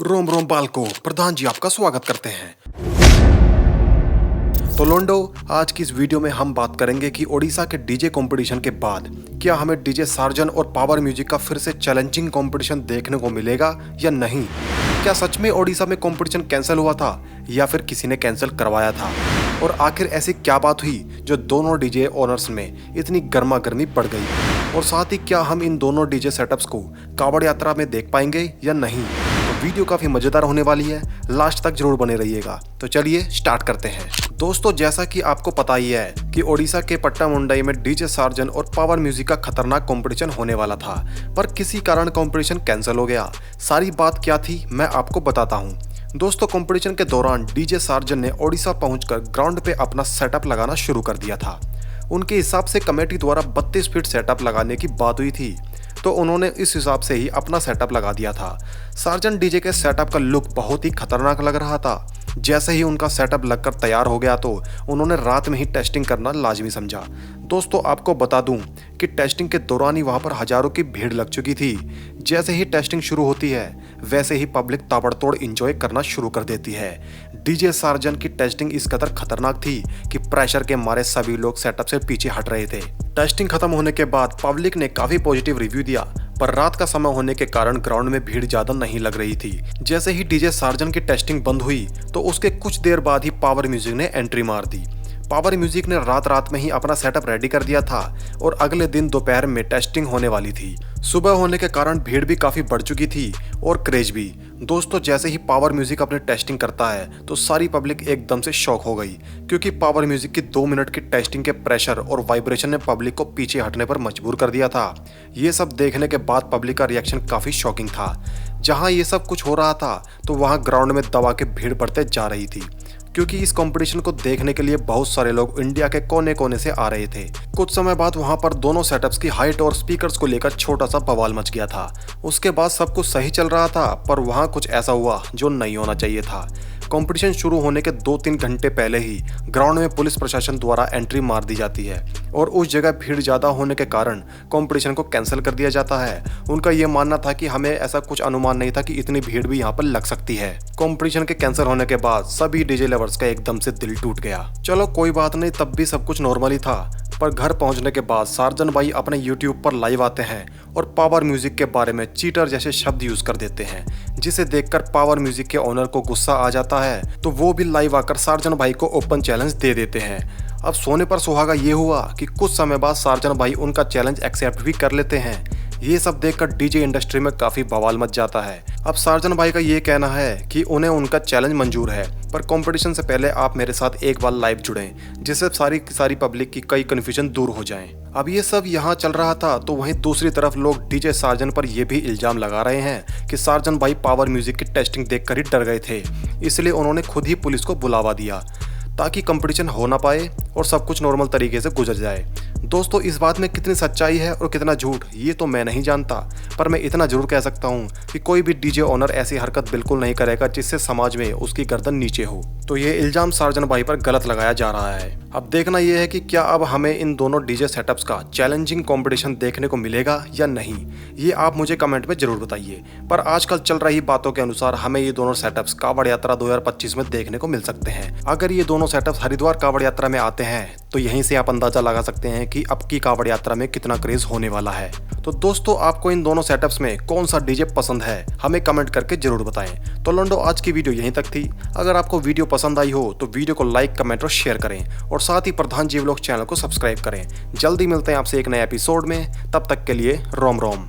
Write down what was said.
रोम रोम बालको, प्रधान जी आपका स्वागत करते हैं। तो लोंडो, आज की इस वीडियो में हम बात करेंगे कि ओडिशा के डीजे कंपटीशन के बाद क्या हमें डीजे सार्जन और पावर म्यूजिक का फिर से चैलेंजिंग कंपटीशन देखने को मिलेगा या नहीं। क्या सच में ओडिशा में कंपटीशन कैंसिल हुआ था या फिर किसी ने कैंसिल करवाया था, और आखिर ऐसी क्या बात हुई जो दोनों डीजे ओनर्स में इतनी गर्मा गर्मी बढ़ गई, और साथ ही क्या हम इन दोनों डीजे सेटअप्स को कावड़ यात्रा में देख पाएंगे या नहीं। तो वीडियो काफी मजेदार होने वाली है, लास्ट तक जरूर बने रहिएगा। तो चलिए स्टार्ट करते हैं। दोस्तों, जैसा कि आपको पता ही है कि ओडिशा के पट्टामुंडई में डीजे सार्जन और पावर म्यूजिक का खतरनाक कंपटीशन होने वाला था, पर किसी कारण कंपटीशन कैंसिल हो गया। सारी बात क्या थी मैं आपको बताता हूँ। दोस्तों, कंपटीशन के दौरान डीजे सार्जन ने ओडिशा पहुंचकर ग्राउंड पे अपना सेटअप लगाना शुरू कर दिया था। उनके हिसाब से कमेटी द्वारा 32 फीट सेटअप लगाने की बात हुई थी, तो उन्होंने इस हिसाब से ही अपना सेटअप लगा दिया था। सार्जन डीजे के सेटअप का लुक बहुत ही खतरनाक लग रहा था। जैसे ही उनका सेटअप लगकर तैयार हो गया तो उन्होंने रात में ही टेस्टिंग करना लाजमी समझा। दोस्तों, आपको बता दूं कि टेस्टिंग के दौरान ही वहां पर हजारों की भीड़ लग चुकी थी। जैसे ही टेस्टिंग शुरू होती है वैसे ही पब्लिक ताबड़तोड़ एंजॉय करना शुरू कर देती है। डीजे सार्जन की टेस्टिंग इस कदर खतरनाक थी कि प्रेशर के मारे सभी लोग सेटअप से पीछे हट रहे थे। टेस्टिंग खत्म होने के बाद पब्लिक ने काफी पॉजिटिव रिव्यू दिया, पर रात का समय होने के कारण ग्राउंड में भीड़ ज्यादा नहीं लग रही थी। जैसे ही डीजे सार्जन की टेस्टिंग बंद हुई तो उसके कुछ देर बाद ही पावर म्यूजिक ने एंट्री मार दी। पावर म्यूजिक ने रात में ही अपना सेटअप रेडी कर दिया था और अगले दिन दोपहर में टेस्टिंग होने वाली थी। सुबह होने के कारण भीड़ भी काफी बढ़ चुकी थी और क्रेज भी। दोस्तों, जैसे ही पावर म्यूजिक अपनी टेस्टिंग करता है तो सारी पब्लिक एकदम से शॉक हो गई, क्योंकि पावर म्यूजिक की 2 मिनट की टेस्टिंग के प्रेशर और वाइब्रेशन ने पब्लिक को पीछे हटने पर मजबूर कर दिया था। ये सब देखने के बाद पब्लिक का रिएक्शन काफी शॉकिंग था। जहां ये सब कुछ हो रहा था तो वहां ग्राउंड में दबा के भीड़ बढ़ते जा रही थी, क्योंकि इस कंपटीशन को देखने के लिए बहुत सारे लोग इंडिया के कोने कोने से आ रहे थे। कुछ समय बाद वहां पर दोनों सेटअप्स की हाइट और स्पीकर्स को लेकर छोटा सा बवाल मच गया था। उसके बाद सब कुछ सही चल रहा था, पर वहां कुछ ऐसा हुआ जो नहीं होना चाहिए था। कंपटीशन शुरू होने के 2-3 घंटे पहले ही ग्राउंड में पुलिस प्रशासन द्वारा एंट्री मार दी जाती है और उस जगह भीड़ ज्यादा होने के कारण कंपटीशन को कैंसिल कर दिया जाता है। उनका यह मानना था कि हमें ऐसा कुछ अनुमान नहीं था कि इतनी भीड़ भी यहाँ पर लग सकती है। कंपटीशन के कैंसिल होने के बाद सभी डीजे लवर्स का एकदम से दिल टूट गया। चलो कोई बात नहीं, तब भी सब कुछ नॉर्मली था। पर घर पहुंचने के बाद सार्जन भाई अपने यूट्यूब पर लाइव आते हैं और पावर म्यूजिक के बारे में चीटर जैसे शब्द यूज कर देते हैं, जिसे देखकर पावर म्यूजिक के ओनर को गुस्सा आ जाता है, तो वो भी लाइव आकर सार्जन भाई को ओपन चैलेंज दे देते हैं। अब सोने पर सुहागा ये हुआ कि कुछ समय बाद सार्जन भाई उनका चैलेंज एक्सेप्ट भी कर लेते हैं। ये सब देखकर डीजे इंडस्ट्री में काफी बवाल मच जाता है। अब सार्जन भाई का ये कहना है कि उन्हें उनका चैलेंज मंजूर है, पर कंपटीशन से पहले आप मेरे साथ एक बार लाइव जुड़ें, जिससे सारी पब्लिक की कई कंफ्यूजन दूर हो जाएं। अब ये सब यहाँ चल रहा था तो वहीं दूसरी तरफ लोग डीजे सार्जन पर यह भी इल्जाम लगा रहे हैं कि सार्जन भाई पावर म्यूजिक की टेस्टिंग देखकर ही डर गए थे, इसलिए उन्होंने खुद ही पुलिस को बुलावा दिया ताकि कंपटीशन हो ना पाए और सब कुछ नॉर्मल तरीके से गुजर जाए। दोस्तों, इस बात में कितनी सच्चाई है और कितना झूठ ये तो मैं नहीं जानता, पर मैं इतना जरूर कह सकता हूँ कि कोई भी डीजे ओनर ऐसी हरकत बिल्कुल नहीं करेगा जिससे समाज में उसकी गर्दन नीचे हो। तो ये इल्जाम सार्जन भाई पर गलत लगाया जा रहा है। अब देखना यह है कि क्या अब हमें इन दोनों डीजे सेटअप्स का चैलेंजिंग कंपटीशन देखने को मिलेगा या नहीं, ये आप मुझे कमेंट में जरूर बताइए। पर आजकल चल रही बातों के अनुसार हमें ये दोनों सेटअप्स कावड़ यात्रा 2025 में देखने को मिल सकते हैं। अगर ये दोनों सेटअप्स हरिद्वार कावड़ यात्रा में आते हैं तो यहीं से आप अंदाजा लगा सकते हैं कि अब की कावड़ यात्रा में कितना क्रेज होने वाला है। तो दोस्तों, आपको इन दोनों सेटअप्स में कौन सा डीजे पसंद है हमें कमेंट करके जरूर बताएं। तो लोंडो, आज की वीडियो यहीं तक थी। अगर आपको वीडियो पसंद आई हो तो वीडियो को लाइक, कमेंट और शेयर करें, और साथ ही प्रधान जी व्लॉग चैनल को सब्सक्राइब करें। जल्दी मिलते हैं आपसे एक नए एपिसोड में, तब तक के लिए रोम रोम।